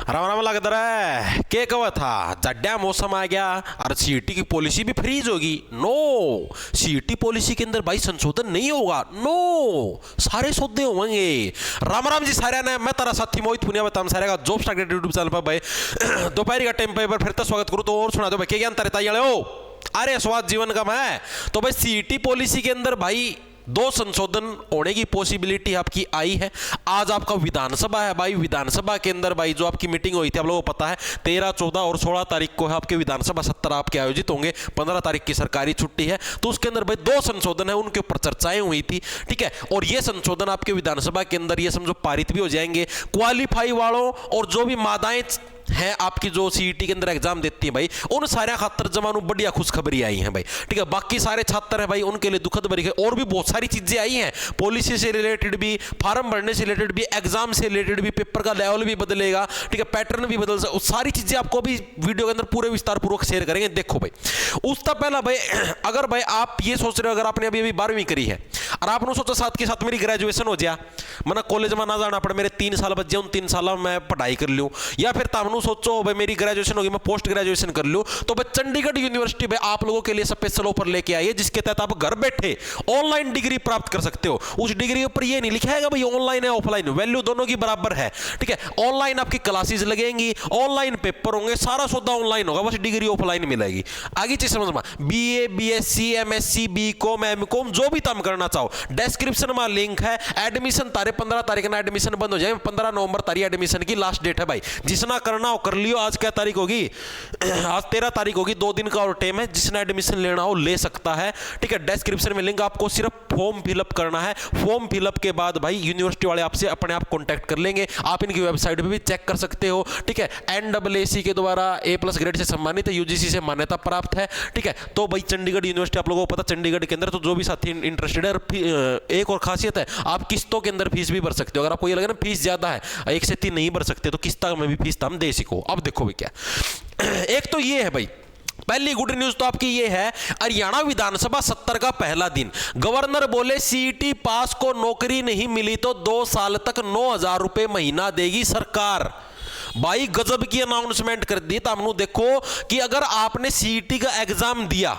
राम राम लग रहा है के कवा था जड्डा मौसम आ गया और सीईटी की पॉलिसी भी फ्रीज होगी। नो, सीईटी पॉलिसी के अंदर भाई संशोधन नहीं होगा। नो, सारे सौदे होंगे। राम राम जी सारे ने, मैं तारा साथी मोहित पुनिया बताऊं सारे का जॉब स्टार्ट यूट्यूब चैनल पर भाई दोपहर का टाइम पर फिर तो स्वागत करूं। तो और सुना दो भाई क्या अंतर है। अरे स्वाद जीवन का मैं तो भाई सीईटी पॉलिसी के अंदर भाई 2 संशोधन होने की पॉसिबिलिटी आपकी आई है। आज आपका विधानसभा है भाई, विधानसभा के अंदर भाई जो आपकी मीटिंग हुई थी आप लोगों को पता है 13, 14 और 16 तारीख को है आपके विधानसभा सत्र आपके आयोजित होंगे। 15 तारीख की सरकारी छुट्टी है तो उसके अंदर भाई 2 संशोधन है, उनके ऊपर चर्चाएं हुई थी। ठीक है, और ये संशोधन आपके विधानसभा के अंदर ये समझो पारित भी हो जाएंगे। क्वालिफाई वालों और जो भी मादाएं हैं आपकी जो सीईटी के अंदर एग्जाम देती है भाई उन सारे खातर जमानू बढ़िया खुशखबरी आई है भाई। ठीक है, बाकी सारे छात्र है भाई उनके लिए दुखद भरी है। और भी बहुत सारी चीजें आई हैं पॉलिसी से रिलेटेड भी, फार्म भरने से रिलेटेड भी, एग्जाम से रिलेटेड भी, पेपर का लेवल भी बदलेगा। ठीक है, पैटर्न भी बदल सकता, सारी चीजें आपको भी वीडियो के अंदर पूरे विस्तार पूर्वक शेयर करेंगे। देखो भाई, उसका पहला भाई अगर भाई आप ये सोच रहे हो, अगर आपने अभी अभी 12वीं करी है और आपने सोचा साथ के साथ मेरी ग्रेजुएशन हो जाए, मना कॉलेज में ना जाना पड़े, मेरे 3 साल बच जाए, उन 3 साल में मैं पढ़ाई कर लूँ, या फिर तामनू सोचो भाई मेरी ग्रेजुएशन होगी मैं पोस्ट ग्रेजुएशन कर लूँ, तो भाई चंडीगढ़ यूनिवर्सिटी भाई आप लोगों के लिए स्पेशल ऑफर लेके आई है जिसके तहत आप घर बैठे ऑनलाइन डिग्री प्राप्त कर सकते हो। उस डिग्री ऊपर ये नहीं लिखा है भाई ऑनलाइन है ऑफलाइन, वैल्यू दोनों की बराबर है। ठीक है, ऑनलाइन आपकी क्लासेस लगेंगी, ऑनलाइन पेपर होंगे, सारा सौदा ऑनलाइन होगा, बस डिग्री ऑफलाइन मिलेगी। आगे चीज समझ में, BA, BSc, MSc, BCom, MCom जो भी तुम करना चाहो डिस्क्रिप्शन में लिंक है। एडमिशन तारे 15 तारीख ना एडमिशन बंद हो जाए, 15 नवंबर तारीख एडमिशन की लास्ट डेट है भाई। जिसना करना हो कर लियो। आज क्या तारीख होगी? आज 13 तारीख होगी, 2 दिन का और टाइम है। जिसने एडमिशन लेना हो ले सकता है। ठीक है, डिस्क्रिप्शन में लिंक, आपको सिर्फ फॉर्म फिलअप करना है। फॉर्म फिलअप के बाद भाई यूनिवर्सिटी वाले आपसे अपने आप कांटेक्ट कर लेंगे। आप इनकी वेबसाइट पे भी चेक कर सकते हो। ठीक है, NAAC के द्वारा A+ ग्रेड से सम्मानित है, UGC से मान्यता प्राप्त है। ठीक है, तो भाई चंडीगढ़ यूनिवर्सिटी आप लोगों को पता चंडीगढ़ के अंदर, तो जो भी साथी इंटरेस्टेड है, एक और खासियत है आप किस्तों के अंदर फीस भी भर सकते हो। अगर आपको ये लगे ना फीस ज्यादा है 1 से 3 नहीं भर सकते तो किस्ता में भी फीस हम दे सको। अब देखो भाई क्या, एक तो ये है भाई पहली गुड न्यूज तो आपकी ये है, हरियाणा विधानसभा सत्र का पहला दिन गवर्नर बोले सीईटी पास को नौकरी नहीं मिली तो 2 साल तक 9,000 रुपए महीना देगी सरकार। भाई गजब की अनाउंसमेंट कर दी। तो हमने देखो कि अगर आपने सीईटी का एग्जाम दिया,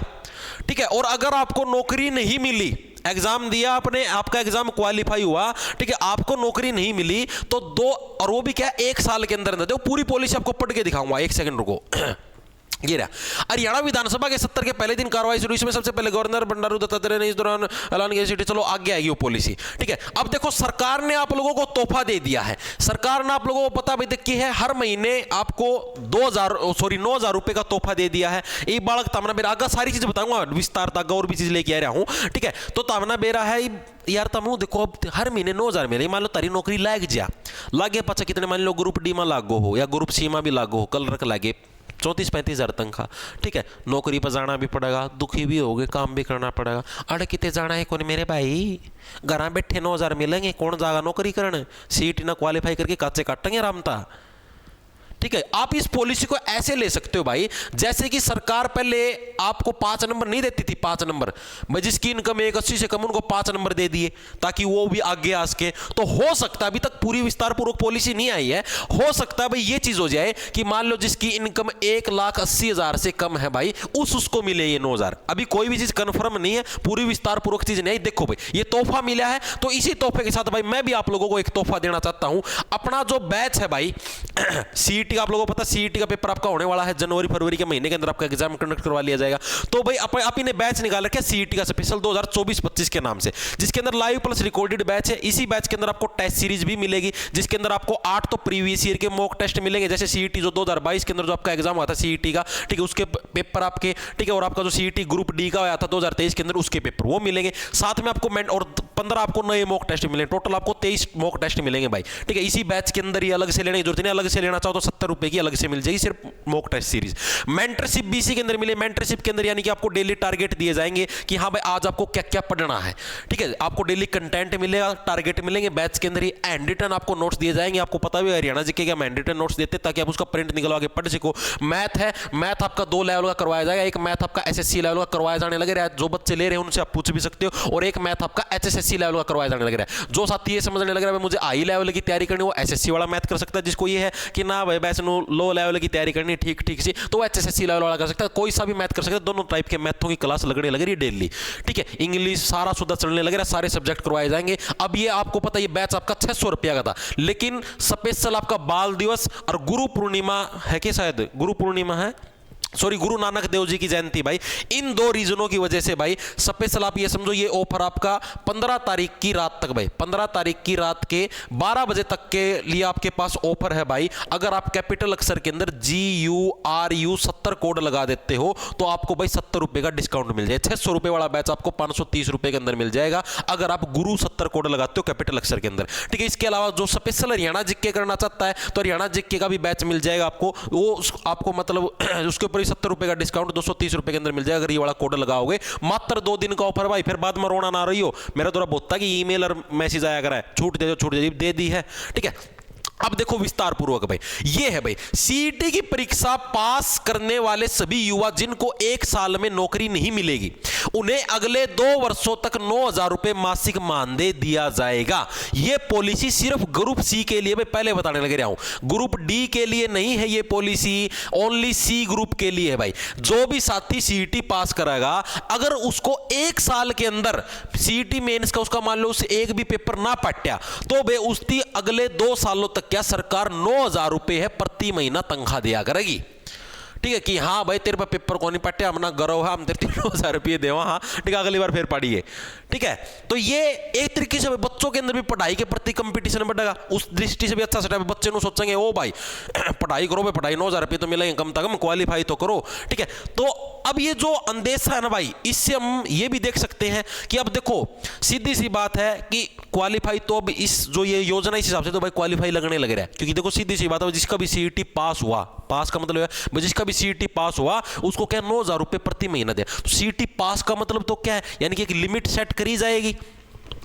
ठीक है, और अगर आपको नौकरी नहीं मिली, एग्जाम दिया आपने, आपका एग्जाम क्वालिफाई हुआ, ठीक है, आपको नौकरी नहीं मिली तो 2 और वो भी क्या 1 साल के अंदर। देखो पूरी पॉलिसी आपको पढ़ के दिखाऊंगा, 1 सेकंड रुको। ये रहा, हरियाणा विधानसभा के सत्र के पहले दिन कार्रवाई शुरू। इसमें सबसे पहले गवर्नर बंडारू दत्तात्रेय ने इस दौरान ऐलान किया सीईटी, चलो आगे आएगी वो पॉलिसी। ठीक है, अब देखो सरकार ने आप लोगों को तोहफा दे दिया है। सरकार ने आप लोगों को पता भी देखी है हर महीने आपको 9,000 रुपए का तोहफा दे दिया है। एक बालक तामना बेरा, आगे सारी चीज बताऊंगा विस्तार तक, और भी चीज लेके आ रहा हूं। ठीक है, तो तामना बेरा है यार, तमनु देखो अब हर महीने 9,000 मिले, मान लो तारी नौकरी लाग जा लागे, पचा कितने मान लो ग्रुप डी में लागो हो या ग्रुप सी में भी लागो हो, कल रख लागे 34-35 हज़ार तनख्वाह। ठीक है, नौकरी पर जाना भी पड़ेगा, दुखी भी होगे, काम भी करना पड़ेगा। अरे कितने जाना है कौन मेरे भाई, घर बैठे 9,000 मिलेंगे, कौन जाएगा नौकरी करने? सीईटी ना क्वालिफाई करके काचे काटेंगे रामता। ठीक है, आप इस पॉलिसी को ऐसे ले सकते हो भाई, जैसे कि सरकार पहले आपको 5 नंबर नहीं देती थी, 5 नंबर भाई जिसकी इनकम 180 से कम उनको 5 नंबर दे दिए ताकि वो भी आगे आ सके। तो हो सकता है, अभी तक पूरी विस्तार पूर्वक पॉलिसी नहीं आई है, हो सकता है भाई ये चीज हो जाए कि मान लो जिसकी इनकम 1,80,000 से कम है भाई उसको मिले ये 9,000। अभी कोई भी चीज कंफर्म नहीं है, पूरी विस्तार पूर्वक चीज नहीं आई। देखो भाई ये तोहफा मिला है, तो इसी तोहफे के साथ भाई मैं भी आप लोगों को एक तोहफा देना चाहता हूं। अपना जो बैच है भाई सीईटी का, आप लोगों को पता सीईटी का पेपर आपका होने वाला है जनवरी फरवरी के महीने के अंदर, आपका एग्जाम कंडक्ट करवा लिया जाएगा। तो भाई आप इन्हें बैच निकाल रखे सीईटी का स्पेशल 2024-25 के नाम से, जिसके अंदर लाइव प्लस रिकॉर्डेड बैच है। इसी बैच के अंदर आपको टेस्ट सीरीज भी मिलेगी, जिसके अंदर आपको 8 तो प्रीवियस ईयर के मॉक टेस्ट मिलेंगे, जैसे सीईटी जो 2022 के अंदर जो आपका एग्जाम हुआ था सीईटी का, ठीक है, उसके पेपर आपके, ठीक है, और आपका जो सीईटी ग्रुप डी का आया था 2023 के अंदर उसके पेपर वो मिलेंगे। साथ में आपको और 15 आपको नए मॉक टेस्ट मिलेंगे, टोटल आपको 23 मॉक टेस्ट मिलेंगे भाई। ठीक है, इसी बैच के अंदर ही अलग से लेने की जरूरत नहीं, अलग से लेना चाहो तो 70 रुपए की अलग से मिल जाएगी सिर्फ मॉक टेस्ट सीरीज। मेंटरशिप भी इसी के अंदर मिले। मेंटरशिप के अंदर यानी कि आपको डेली टारगेट दिए जाएंगे कि हाँ भाई आज आपको क्या क्या पढ़ना है। ठीक है, आपको डेली कंटेंट मिलेगा, टारगेट मिलेंगे बैच के अंदर ही। हैंड रिटन आपको नोट्स दिए जाएंगे। आपको पता भी हरियाणा जी के क्या हैंड रिटन नोट्स देते ताकि आप उसका प्रिंट निकलवा के पढ़ सको। मैथ है, मैथ आपका 2 लेवल का करवाया जाएगा। एक मैथ आपका SSC लेवल का करवाया जाने लगे, जो बच्चे ले रहे हैं उनसे आप पूछ भी सकते हो, और एक मैथ आपका HSSC एसएससी लेवल का करवाया जाने लग रहा है। जो साथी ये समझने लग रहा है मुझे हाई लेवल की तैयारी करनी, वो एसएससी वाला मैथ कर सकता है। जिसको ये है कि ना भाई वैसे लो लेवल की तैयारी करनी ठीक ठीक सी, तो वो एचएसएससी लेवल वाला कर सकता है। कोई सा भी मैथ कर सकता है। दोनों टाइप के मैथों की क्लास लगने लग रही है डेली, ठीक है। इंग्लिश सारा सुधा चलने लग रहा है, सारे सब्जेक्ट करवाए जाएंगे। अब ये आपको पता है ये बैच आपका 600 रुपया का था, लेकिन स्पेशल आपका बाल दिवस और गुरु पूर्णिमा है कि शायद गुरु पूर्णिमा है, सॉरी गुरु नानक देव जी की जयंती भाई, इन दो रीजनों की वजह से भाई स्पेशल आप ये समझो ये ऑफर आपका 15 तारीख की रात तक भाई, 15 तारीख की रात के 12 बजे तक के लिए आपके पास ऑफर है भाई। अगर आप कैपिटल अक्षर के अंदर GURU 70 कोड लगा देते हो तो आपको भाई 70 रुपए का डिस्काउंट मिल जाएगा। 600 रुपए वाला बैच आपको 530 रुपए के अंदर मिल जाएगा अगर आप गुरु 70 कोड लगाते हो कैपिटल अक्षर के अंदर, ठीक है। इसके अलावा जो स्पेशल हरियाणा जीके करना चाहता है तो हरियाणा जीके का भी बैच मिल जाएगा आपको, वो आपको मतलब उसके ऊपर 70 रुपए का डिस्काउंट 230 रुपए के अंदर मिल जाएगा अगर ये वाला कोड लगाओगे। मात्र 2 दिन का ऑफर भाई, फिर बाद में रोना ना रही हो। मेरा थोड़ा बहुत था कि ईमेल और मैसेज आया करा है छूट दे दो छूट दे दी है, ठीक है। अब देखो विस्तार पूर्वक भाई, ये है भाई सीईटी की परीक्षा पास करने वाले सभी युवा जिनको 1 साल में नौकरी नहीं मिलेगी उन्हें अगले 2 वर्षों तक 9,000 रुपए मासिक मानदेय दिया जाएगा। यह पॉलिसी सिर्फ ग्रुप सी के लिए, मैं पहले बताने लग रहा हूं, ग्रुप डी के लिए नहीं है ये पॉलिसी, ओनली सी ग्रुप के लिए है भाई। जो भी साथी सीईटी पास कराएगा अगर उसको 1 साल के अंदर सीईटी मेंस का उसका मान लो उसे एक भी पेपर ना पट्या तो वे उसकी अगले 2 सालों तक क्या सरकार 9,000 रुपए है प्रति महीना तनख्वाह दिया करेगी, ठीक है। कि हाँ भाई तेरे पर पेपर को नहीं पट्टे, हम ना गौरव है, हम तेरे 9,000 रुपये देवा, हाँ ठीक है, अगली बार फिर पढ़िए, ठीक है। तो ये एक तरीके से बच्चों के अंदर भी पढ़ाई के प्रति कंपटीशन बढ़ेगा, उस दृष्टि से भी अच्छा सेटअप। बच्चे नु सोचेंगे ओ भाई पढ़ाई करो भाई, पढ़ाई 9,000 रुपये तो मिलेंगे, कम से कम क्वालिफाई तो करो, ठीक है। तो अब ये जो अंदेशा है ना भाई, इससे हम ये भी देख सकते हैं कि अब देखो सीधी सी बात है कि क्वालिफाई तो अब इस जो ये योजना इस हिसाब से तो भाई क्वालिफाई लगने लग रहा है, क्योंकि देखो सीधी सी बात है जिसका भी सीईटी पास हुआ, पास का मतलब है जिसका भी सीईटी पास हुआ उसको क्या 9,000 रुपए प्रति महीना दे। तो सीईटी पास का मतलब तो क्या है, यानी कि एक लिमिट सेट करी जाएगी,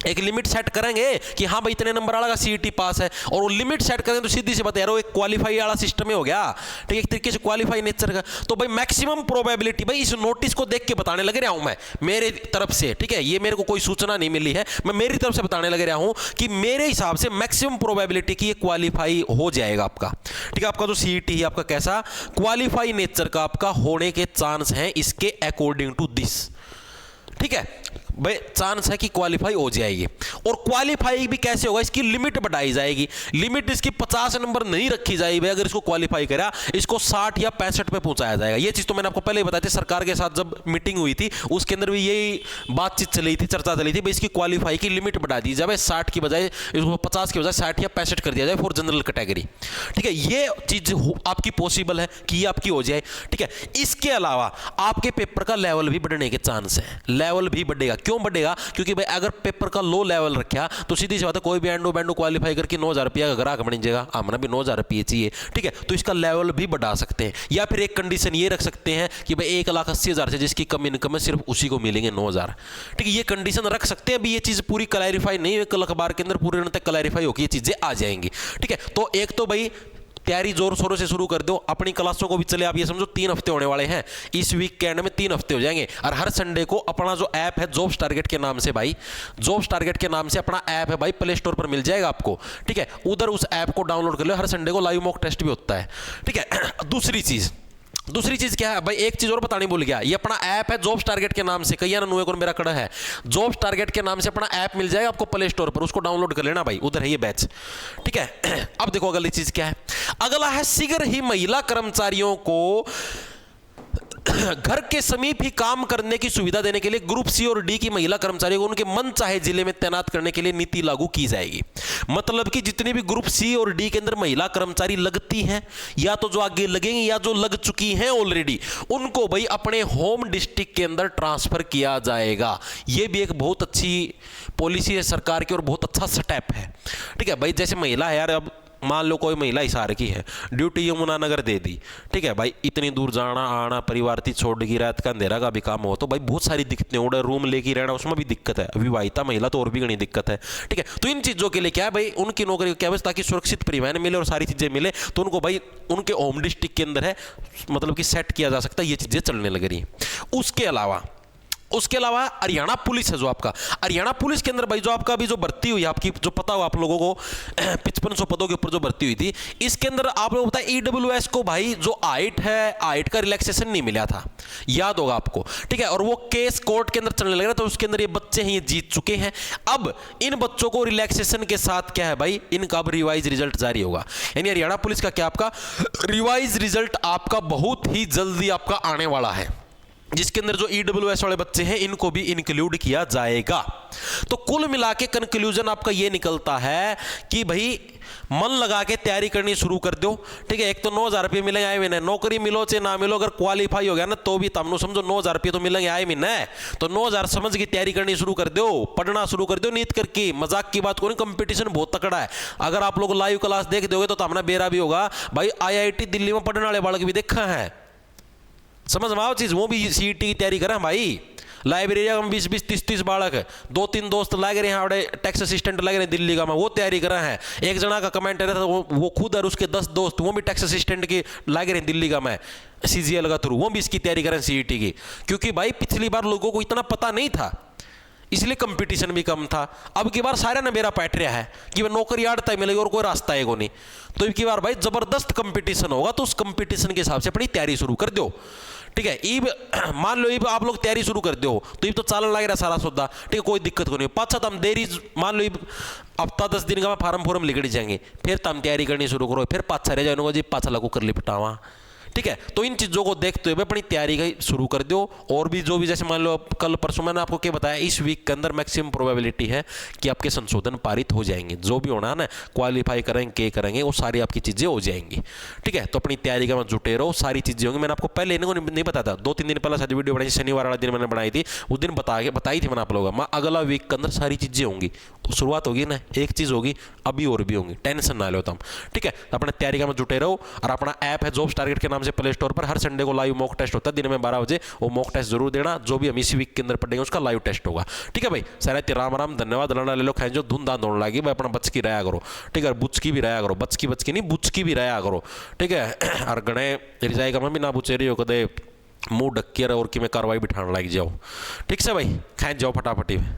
एक लिमिट सेट करेंगे कि हाँ भाई इतने नंबर वाला का सीईटी पास है, और वो लिमिट सेट करें तो सीधी सी बात है यार वो एक क्वालिफाई वाला सिस्टम ही हो गया, ठीक है, एक तरीके से क्वालिफाई नेचर का। तो भाई मैक्सिमम प्रोबेबिलिटी भाई इस नोटिस को देख के बताने लग रहा हूं मैं मेरे तरफ से, ठीक है। ये मेरे को कोई सूचना नहीं मिली है, मैं मेरी तरफ से बताने लग रहा हूं कि मेरे हिसाब से मैक्सिमम प्रोबेबिलिटी की ये क्वालिफाई हो जाएगा आपका, ठीक है। आपका जो सीईटी है आपका कैसा क्वालिफाई नेचर का आपका होने के चांस हैं इसके अकॉर्डिंग टू दिस, ठीक है भाई, चांस है कि क्वालिफाई हो जाएगी। और क्वालिफाई भी कैसे होगा, इसकी लिमिट बढ़ाई जाएगी, लिमिट इसकी 50 नंबर नहीं रखी जाएगी भाई, अगर इसको क्वालिफाई करा इसको 60 या 65 पे पहुंचाया जाएगा। ये चीज तो मैंने आपको पहले ही बताई थी, सरकार के साथ जब मीटिंग हुई थी उसके अंदर भी यही बातचीत चली थी, चर्चा चली थी भाई इसकी क्वालिफाई की लिमिट बढ़ा दी जाए, 60 की बजाय इसको 50 की बजाय 60 या 65 कर दिया जाए फॉर जनरल कैटेगरी, ठीक है। ये चीज आपकी पॉसिबल है कि ये आपकी हो जाए, ठीक है। इसके अलावा आपके पेपर का लेवल भी बढ़ने के चांस है, लेवल भी बढ़ेगा। क्यों बढ़ेगा, क्योंकि भाई अगर पेपर का लो लेवल रखा तो सीधी सी बात है कोई भी एंडो बैंडो क्वालिफाई करके 9,000 रुपया का ग्राहक बन जाएगा, हमने भी 9,000 रुपये चाहिए, ठीक है। तो इसका लेवल भी बढ़ा सकते हैं, या फिर एक कंडीशन ये रख सकते हैं कि भाई 1,80,000 से जिसकी कम इनकम है सिर्फ उसी को मिलेंगे 9,000, ठीक है। ये कंडीशन रख सकते हैं। अभी ये चीज पूरी क्लैरिफाई नहीं हुई, कल अखबार के अंदर पूरे तक क्लैरिफाई होगी, ये चीजें आ जाएंगी, ठीक है। तो एक तो भाई तैयारी जोर शोरों से शुरू कर दो, अपनी क्लासों को भी चले आप ये समझो 3 हफ्ते होने वाले हैं, इस वीकेंड में 3 हफ्ते हो जाएंगे। और हर संडे को अपना जो ऐप है जॉब्स टारगेट के नाम से भाई, जॉब्स टारगेट के नाम से अपना ऐप है भाई, प्ले स्टोर पर मिल जाएगा आपको, ठीक है। उधर उस ऐप को डाउनलोड कर लो, हर संडे को लाइव मॉक टेस्ट भी होता है, ठीक है। दूसरी चीज क्या है भाई, एक चीज और बतानी भूल गया, ये अपना ऐप है जॉब्स टारगेट के नाम से, कई नुए को मेरा कड़ा है, जॉब्स टारगेट के नाम से अपना ऐप मिल जाएगा आपको प्ले स्टोर पर, उसको डाउनलोड कर लेना भाई, उधर है ये बैच, ठीक है। अब देखो अगली चीज क्या है, अगला है शीघ्र ही महिला कर्मचारियों को घर के समीप ही काम करने की सुविधा देने के लिए ग्रुप सी और डी की महिला कर्मचारियों को उनके मन चाहे जिले में तैनात करने के लिए नीति लागू की जाएगी। मतलब कि जितने भी ग्रुप सी और डी के अंदर महिला कर्मचारी लगती हैं या तो जो आगे लगेंगी या जो लग चुकी हैं ऑलरेडी, उनको भाई अपने होम डिस्ट्रिक्ट के अंदर ट्रांसफर किया जाएगा। यह भी एक बहुत अच्छी पॉलिसी है सरकार की और बहुत अच्छा स्टेप है, ठीक है भाई। जैसे महिला है यार, अब मान लो कोई महिला हिसार की है, ड्यूटी यमुनानगर दे दी, ठीक है भाई, इतनी दूर जाना आना, परिवार थी छोड़ की, रात का अंधेरा का भी काम हो तो भाई बहुत सारी दिक्कतें, उड़े रूम लेके रहना उसमें भी दिक्कत है, विवाहिता महिला तो और भी घनी दिक्कत है, ठीक है। तो इन चीज़ों के लिए क्या है भाई, उनकी नौकरी क्या है ताकि सुरक्षित परिवहन मिले और सारी चीज़ें मिले, तो उनको भाई उनके होम डिस्ट्रिक्ट के अंदर है मतलब कि सेट किया जा सकता है, ये चीज़ें चलने लग रही हैं। उसके अलावा उसके अलावा हरियाणा पुलिस है जो आपका, हरियाणा पुलिस के अंदर भाई जो आपका अभी जो भर्ती हुई आपकी, जो पता हो आप लोगों को 5500 पदों के ऊपर जो भर्ती हुई थी, इसके अंदर आप लोगों को पता है ईडब्ल्यूएस को भाई जो हाइट है, हाइट का रिलैक्सेशन नहीं मिला था, याद होगा आपको, ठीक है। और वो केस कोर्ट के अंदर चलने लग रहा था, तो उसके अंदर ये बच्चे हैं, ये जीत चुके हैं। अब इन बच्चों को रिलैक्सेशन के साथ क्या है भाई, इनका अब रिवाइज रिजल्ट जारी होगा। यानी हरियाणा पुलिस का क्या, आपका रिवाइज रिजल्ट आपका बहुत ही जल्दी आपका आने वाला है, जिसके अंदर जो ईडब्ल्यूएस वाले बच्चे हैं इनको भी इंक्लूड किया जाएगा। तो कुल मिला के कंक्लूजन आपका ये निकलता है कि भाई मन लगा के तैयारी करनी शुरू कर दो, ठीक है। एक तो 9,000 रुपये मिलेंगे आए महीने, नौकरी मिलो चाहे ना मिलो, अगर क्वालिफाई हो गया ना तो भी तमनो समझो 9,000 रुपये तो मिलेंगे आए महीने। तो 9,000 समझ की तैयारी करनी शुरू कर दो, पढ़ना शुरू कर दो नीत करके। मजाक की बात करो, कंपटीशन बहुत तकड़ा है। अगर आप लोग लाइव क्लास देख दोगे तो हमने बेरा भी होगा भाई, IIT दिल्ली में पढ़ने वाले बालक भी देखा है, समझ में आओ चीज, वो भी सीईटी की तैयारी करें भाई। लाइब्रेरी में 20-20, 30-30 बालक है, 2-3 दोस्त लग रहे हैं, टैक्स असिस्टेंट लग रहे हैं दिल्ली का में, वो तैयारी कर रहे हैं। एक जना का कमेंट है वो खुद और उसके 10 दोस्त वो भी टैक्स असिस्टेंट के लग रहे हैं दिल्ली का में, CGL का थ्रू, वो भी इसकी तैयारी करें सीईटी की। क्योंकि भाई पिछली बार लोगों को इतना पता नहीं था, इसलिए कंपटीशन भी कम था। अब की बार सारा नबेरा पैट रहा है कि वह नौकरी आड़ता ही मिलेगी और कोई रास्ता है को नहीं। तो इनकी बार भाई जबरदस्त कंपटीशन होगा, तो उस कंपटीशन के हिसाब से अपनी तैयारी शुरू कर दो, ठीक है। ईब मान लो ईब आप लोग तैयारी शुरू कर दो तो ईब तो चालन लग रहा सारा सौदा, ठीक है, कोई दिक्कत को नहीं। पाछा तम देरी मान लो ईब हफ्ता 10 दिन का फार्म लिखड़ी जाएंगे, फिर तम तैयारी करनी शुरू करो, फिर पाछा रह जाओ जी पाछा लगू कर लिपटावा, ठीक है। तो इन चीज़ों को देखते हुए अपनी तैयारी का शुरू कर दो। और भी जो भी जैसे मान लो कल परसों मैंने आपको क्या बताया, इस वीक के अंदर मैक्सिमम प्रोबेबिलिटी है कि आपके संशोधन पारित हो जाएंगे। जो भी होना है ना, क्वालिफाई करेंगे के करेंगे, वो सारी आपकी चीज़ें हो जाएंगी, ठीक है। तो अपनी तैयारी का जुटे रहो, सारी चीज़ें होंगी। मैंने आपको पहले इनको नहीं बताया था, 2-3 दिन पहले शायद वीडियो बनाई, शनिवार वाला दिन मैंने बनाई थी, उस दिन बताई थी मैंने आप लोगों को। अगला वीक के अंदर सारी चीज़ें होंगी, शुरुआत होगी ना, एक चीज़ होगी, अभी और भी होंगी, टेंशन ना लो तुम, ठीक है। अपने तैयारी का जुटे रहो। और अपना ऐप है जॉब्स टारगेट के नाम से प्ले स्टोर पर, हर संडे को लाइव मॉक टेस्ट होता है दिन में 12 बजे, वो मॉक टेस्ट जरूर देना। जो भी हम इसी वीक के अंदर पढ़ेंगे उसका लाइव टेस्ट होगा, ठीक है भाई। सारे राम राम, धन्यवाद। लड़ा ले लो खाए जो धुन दान दौड़ लगी भाई, अपना बच की रहा करो, ठीक है। बुच की भी रहा करो, बच की नहीं बुच की भी रहा करो, ठीक है। और गणे रिजाई का भी ना बुचे रही हो कदे मुंह ढक्की और कि मैं कार्रवाई बिठाने लग जाओ, ठीक से भाई। खाए जाओ फटाफटी में।